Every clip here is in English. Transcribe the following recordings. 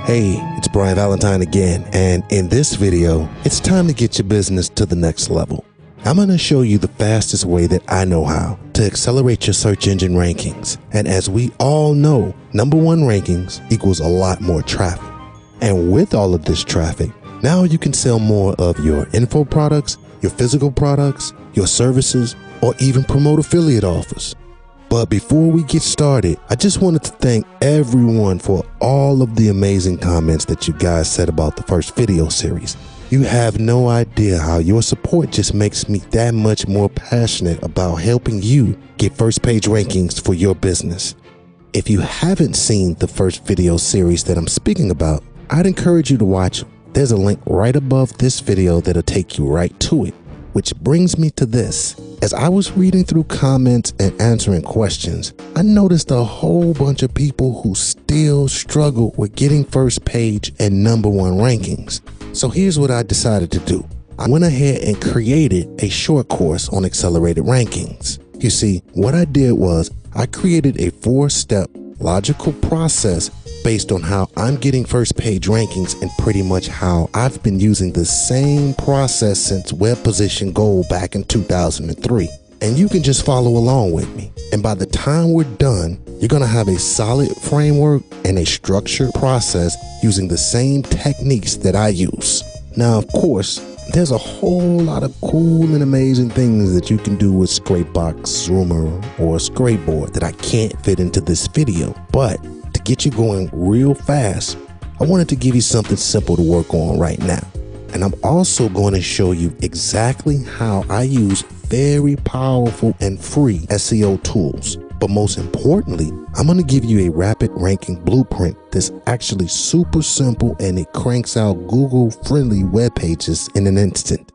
Hey, it's Brian Valentine again, and in this video, it's time to get your business to the next level. I'm going to show you the fastest way that I know how to accelerate your search engine rankings. And as we all know, #1 rankings equals a lot more traffic. And with all of this traffic, now you can sell more of your info products, your physical products, your services, or even promote affiliate offers. But before we get started, I just wanted to thank everyone for all of the amazing comments that you guys said about the first video series. You have no idea how your support just makes me that much more passionate about helping you get first page rankings for your business. If you haven't seen the first video series that I'm speaking about, I'd encourage you to watch. There's a link right above this video that'll take you right to it. Which brings me to this. As I was reading through comments and answering questions, I noticed a whole bunch of people who still struggle with getting first page and #1 rankings. So here's what I decided to do. I went ahead and created a short course on accelerated rankings. You see, what I did was I created a 4-step logical process based on how I'm getting first page rankings and pretty much how I've been using the same process since Web Position Gold back in 2003. And you can just follow along with me. And by the time we're done, you're gonna have a solid framework and a structured process using the same techniques that I use. Now, of course, there's a whole lot of cool and amazing things that you can do with ScrapeBox, Zoomer, or Scrapeboard that I can't fit into this video. But to get you going real fast, I wanted to give you something simple to work on right now. And I'm also going to show you exactly how I use very powerful and free SEO tools. But most importantly, I'm going to give you a rapid ranking blueprint that's actually super simple, and it cranks out Google friendly web pages in an instant.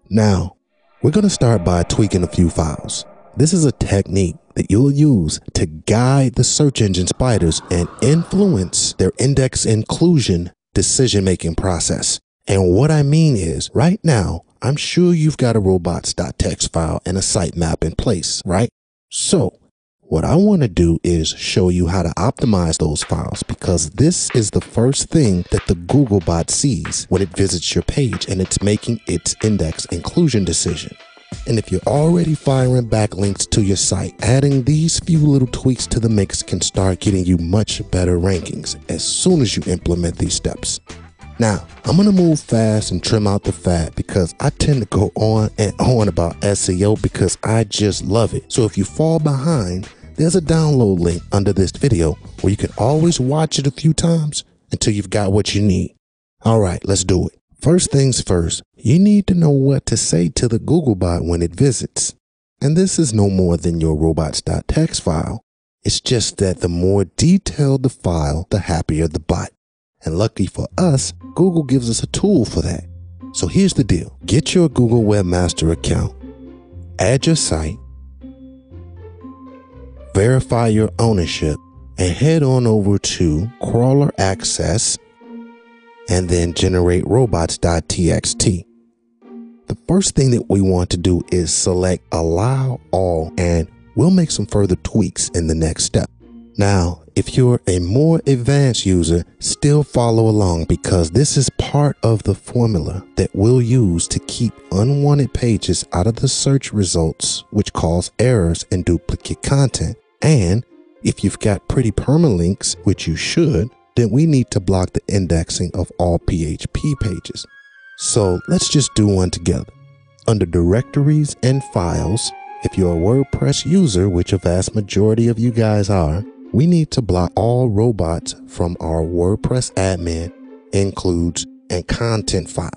Now, we're going to start by tweaking a few files. This is a technique that you'll use to guide the search engine spiders and influence their index inclusion decision-making process. And what I mean is, right now, I'm sure you've got a robots.txt file and a sitemap in place, right? So what I want to do is show you how to optimize those files, because this is the first thing that the Google bot sees when it visits your page and it's making its index inclusion decision. And if you're already firing backlinks to your site, adding these few little tweaks to the mix can start getting you much better rankings as soon as you implement these steps. Now, I'm going to move fast and trim out the fat because I tend to go on and on about SEO because I just love it. So if you fall behind, there's a download link under this video where you can always watch it a few times until you've got what you need. All right, let's do it. First things first, you need to know what to say to the Google bot when it visits. And this is no more than your robots.txt file. It's just that the more detailed the file, the happier the bot. And lucky for us, Google gives us a tool for that. So here's the deal. Get your Google Webmaster account, add your site, verify your ownership, and head on over to Crawler Access and then generate robots.txt. The first thing that we want to do is select Allow All, and we'll make some further tweaks in the next step. Now, if you're a more advanced user, still follow along because this is part of the formula that we'll use to keep unwanted pages out of the search results, which cause errors and duplicate content. And if you've got pretty permalinks, which you should, then we need to block the indexing of all PHP pages. So let's just do one together. Under Directories and Files, if you're a WordPress user, which a vast majority of you guys are, we need to block all robots from our WordPress admin, includes, and content file.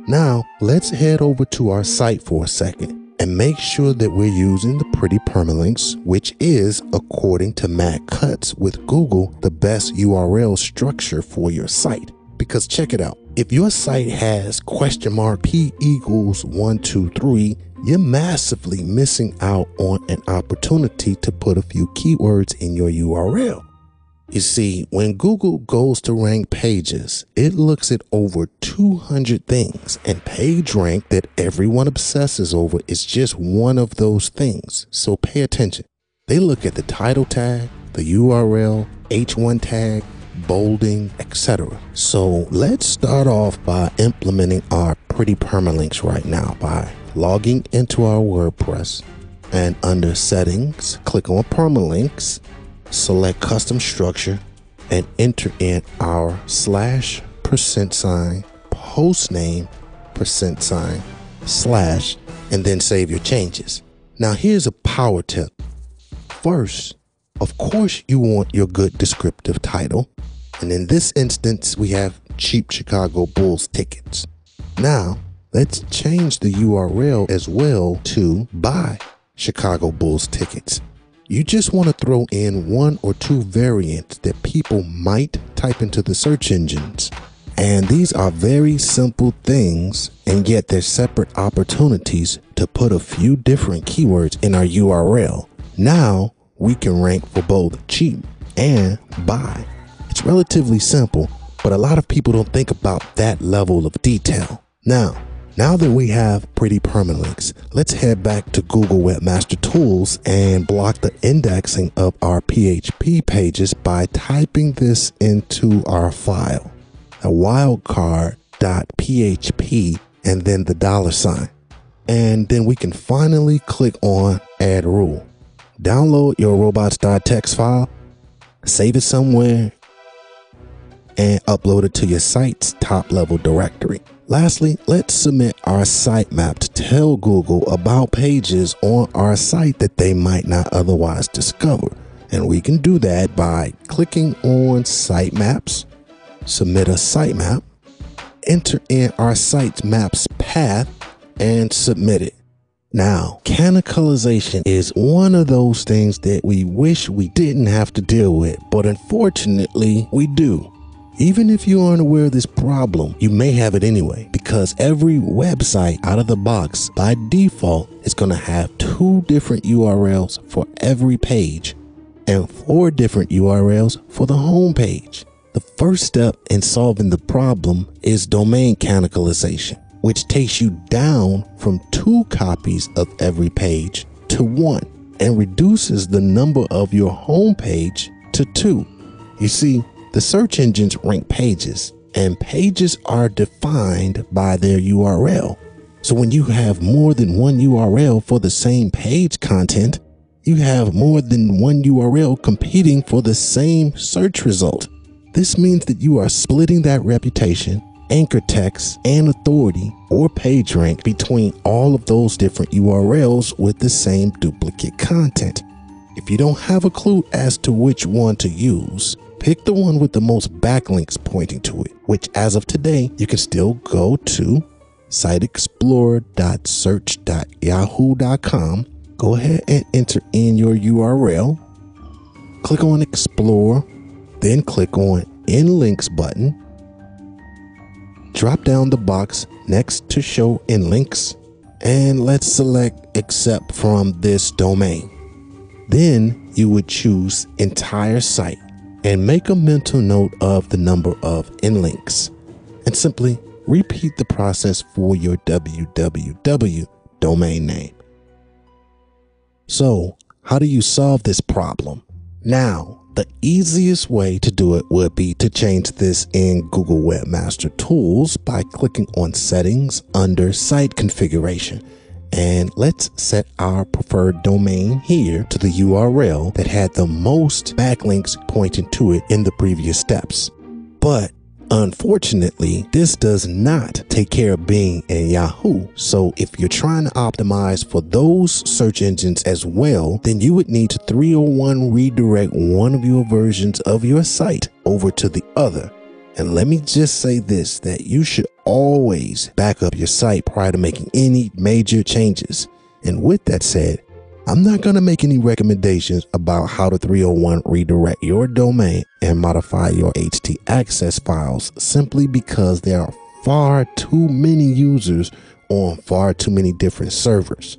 Now, let's head over to our site for a second and make sure that we're using the pretty permalinks, which is, according to Matt Cutts with Google, the best URL structure for your site. Because check it out, if your site has $P equals 123, you're massively missing out on an opportunity to put a few keywords in your URL. You see, when Google goes to rank pages, it looks at over 200 things, and PageRank that everyone obsesses over is just one of those things. So pay attention. They look at the title tag, the URL, H1 tag, bolding, etc. So let's start off by implementing our pretty permalinks right now by logging into our WordPress, and under settings, click on permalinks, select custom structure, and enter in our /% postname %/ and then save your changes. Now here's a power tip. First, of course you want your good descriptive title. And in this instance, we have cheap Chicago Bulls tickets. Now let's change the URL as well to buy Chicago Bulls tickets. You just want to throw in 1 or 2 variants that people might type into the search engines. And these are very simple things, and yet there's separate opportunities to put a few different keywords in our URL. Now we can rank for both cheap and buy. It's relatively simple, but a lot of people don't think about that level of detail. Now that we have pretty permalinks, let's head back to Google Webmaster Tools and block the indexing of our PHP pages by typing this into our file, a wildcard.php, and then the $. And then we can finally click on Add Rule. Download your robots.txt file, save it somewhere, and upload it to your site's top level directory. Lastly, let's submit our sitemap to tell Google about pages on our site that they might not otherwise discover. And we can do that by clicking on Sitemaps, submit a sitemap, enter in our sitemap's path, and submit it. Now, canonicalization is one of those things that we wish we didn't have to deal with, but unfortunately we do. Even if you aren't aware of this problem, you may have it anyway, because every website out of the box by default is going to have 2 different URLs for every page and 4 different URLs for the home page. The first step in solving the problem is domain canonicalization, which takes you down from 2 copies of every page to 1 and reduces the number of your home page to 2. You see, the search engines rank pages, and pages are defined by their URL. So when you have more than 1 URL for the same page content, you have more than 1 URL competing for the same search result. This means that you are splitting that reputation, anchor text, and authority or page rank between all of those different URLs with the same duplicate content. If you don't have a clue as to which one to use, pick the one with the most backlinks pointing to it, which as of today, you can still go to siteexplorer.search.yahoo.com. Go ahead and enter in your URL, click on Explore, then click on In Links button. Drop down the box next to Show in Links, and let's select Accept from this domain. Then you would choose Entire Site and make a mental note of the number of inlinks and simply repeat the process for your www domain name. So, how do you solve this problem? Now, the easiest way to do it would be to change this in Google Webmaster Tools by clicking on Settings under Site Configuration. And let's set our preferred domain here to the URL that had the most backlinks pointing to it in the previous steps. But unfortunately, this does not take care of Bing and Yahoo. So if you're trying to optimize for those search engines as well, then you would need to 301 redirect one of your versions of your site over to the other. And let me just say this, that you should always back up your site prior to making any major changes. And with that said, I'm not going to make any recommendations about how to 301 redirect your domain and modify your htaccess files simply because there are far too many users on far too many different servers.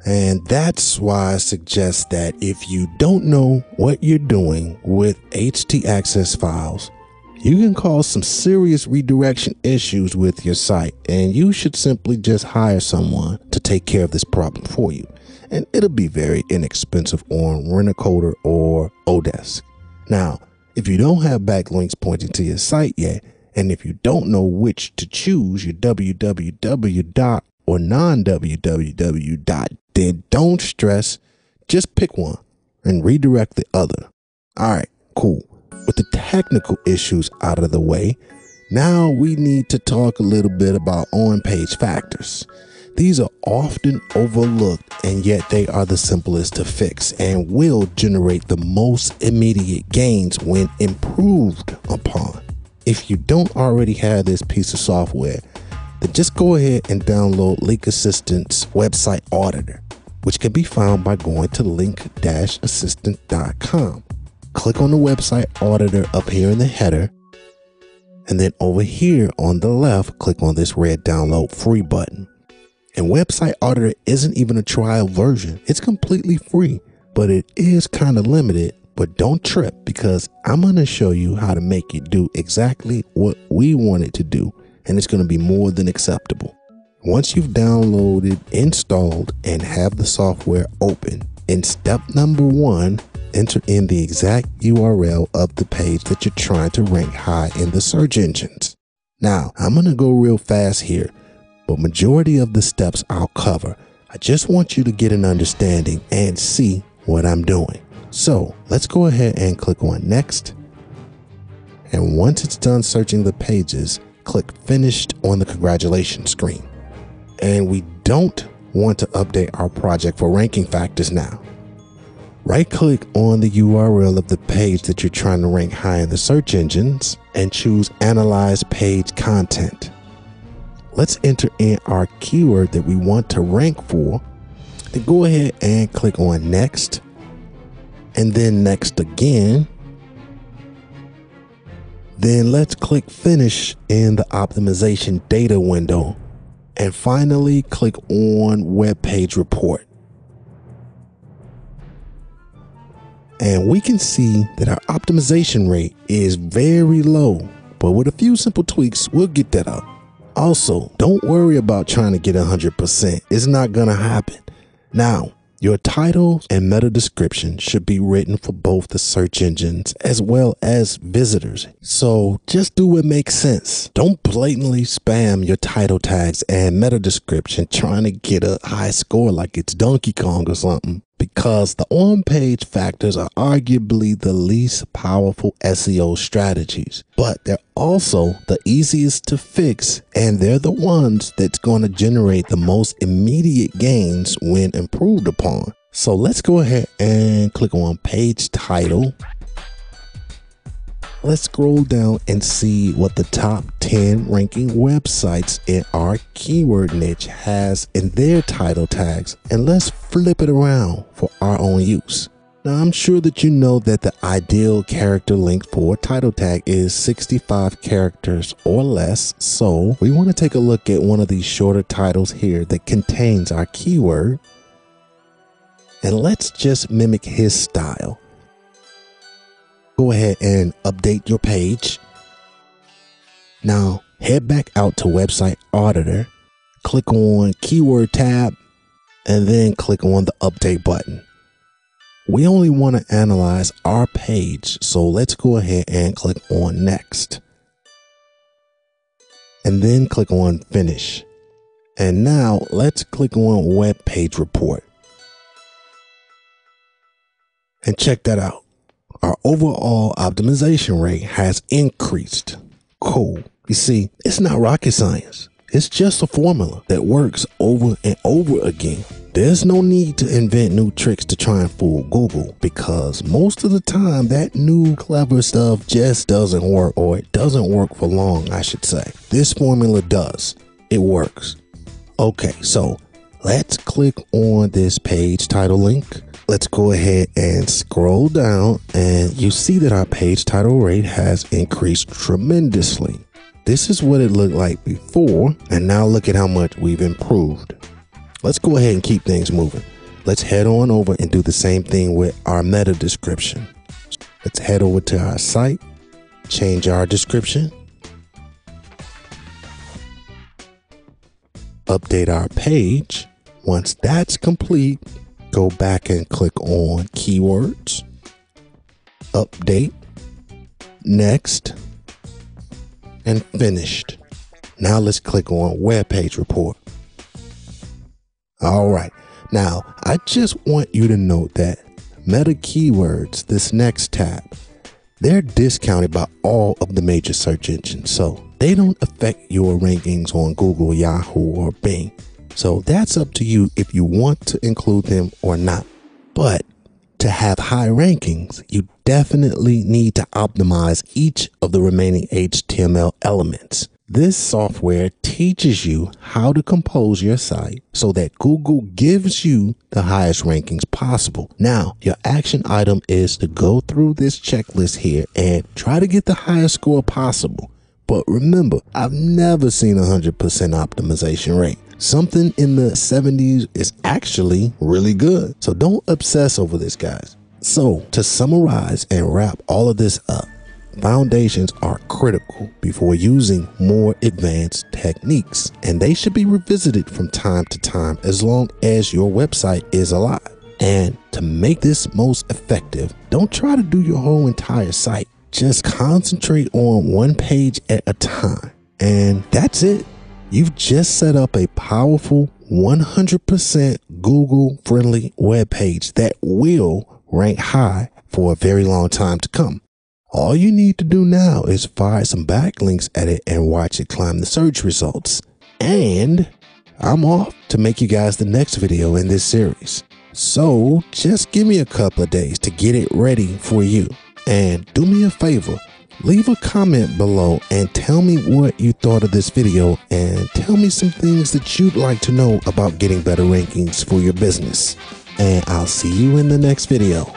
And that's why I suggest that if you don't know what you're doing with htaccess files, you can cause some serious redirection issues with your site, and you should simply just hire someone to take care of this problem for you. And it'll be very inexpensive on Rent-A-Coder or Odesk. Now, If you don't have backlinks pointing to your site yet, and if you don't know which to choose, your www dot or non-www dot, then don't stress, just pick one and redirect the other. All right, cool. With the technical issues out of the way, now we need to talk a little bit about on-page factors. These are often overlooked, and yet they are the simplest to fix and will generate the most immediate gains when improved upon. If you don't already have this piece of software, then just go ahead and download Link Assistant's website auditor, which can be found by going to link-assistant.com. Click on the website auditor up here in the header, and then over here on the left, click on this red download free button. And Website Auditor isn't even a trial version. It's completely free, but it is kind of limited. But don't trip, because I'm going to show you how to make it do exactly what we want it to do. And it's going to be more than acceptable. Once you've downloaded, installed, and have the software open, in step number 1, enter in the exact URL of the page that you're trying to rank high in the search engines. Now, I'm going to go real fast here, but majority of the steps I'll cover. I just want you to get an understanding and see what I'm doing. So let's go ahead and click on next. And once it's done searching the pages, click finished on the congratulations screen. And we don't want to update our project for ranking factors now. Right click on the URL of the page that you're trying to rank high in the search engines and choose Analyze Page Content. Let's enter in our keyword that we want to rank for. Then go ahead and click on next, and then next again. Then let's click finish in the optimization data window, and finally click on web page report. And we can see that our optimization rate is very low, but with a few simple tweaks, we'll get that up. Also, don't worry about trying to get 100%. It's not gonna happen. Now, your title and meta description should be written for both the search engines as well as visitors. So just do what makes sense. Don't blatantly spam your title tags and meta description trying to get a high score like it's Donkey Kong or something, because the on-page factors are arguably the least powerful SEO strategies, but they're also the easiest to fix, and they're the ones that's going to generate the most immediate gains when improved upon. So let's go ahead and click on page title. Let's scroll down and see what the top 10 ranking websites in our keyword niche has in their title tags, and let's flip it around for our own use. Now, I'm sure that you know that the ideal character length for a title tag is 65 characters or less, so we want to take a look at one of these shorter titles here that contains our keyword, and let's just mimic his style. Go ahead and update your page. Now head back out to Website Auditor, click on Keyword tab, and then click on the Update button. We only want to analyze our page, so let's go ahead and click on Next. And then click on Finish. And now let's click on Web Page Report. And check that out. Our overall optimization rate has increased. Cool. You see, it's not rocket science. It's just a formula that works over and over again. There's no need to invent new tricks to try and fool Google, because most of the time that new clever stuff just doesn't work, or it doesn't work for long, I should say. This formula does. It works. Okay, so let's click on this page title link. Let's go ahead and scroll down, and you see that our page title rate has increased tremendously. This is what it looked like before, and now look at how much we've improved. Let's go ahead and keep things moving. Let's head on over and do the same thing with our meta description. Let's head over to our site, change our description, update our page. Once that's complete, go back and click on keywords, update, next, and finished. Now let's click on web page report. All right. Now I just want you to note that meta keywords, this next tab, they're discounted by all of the major search engines. So they don't affect your rankings on Google, Yahoo, or Bing. So that's up to you if you want to include them or not. But to have high rankings, you definitely need to optimize each of the remaining HTML elements. This software teaches you how to compose your site so that Google gives you the highest rankings possible. Now, your action item is to go through this checklist here and try to get the highest score possible. But remember, I've never seen 100% optimization rate. Something in the 70s is actually really good. So don't obsess over this, guys. So to summarize and wrap all of this up, foundations are critical before using more advanced techniques, and they should be revisited from time to time as long as your website is alive. And to make this most effective, don't try to do your whole entire site. Just concentrate on one page at a time. And that's it. You've just set up a powerful 100% Google friendly web page that will rank high for a very long time to come. All you need to do now is fire some backlinks at it and watch it climb the search results. And I'm off to make you guys the next video in this series. So just give me a couple of days to get it ready for you. And do me a favor, leave a comment below and tell me what you thought of this video, and tell me some things that you'd like to know about getting better rankings for your business. And I'll see you in the next video.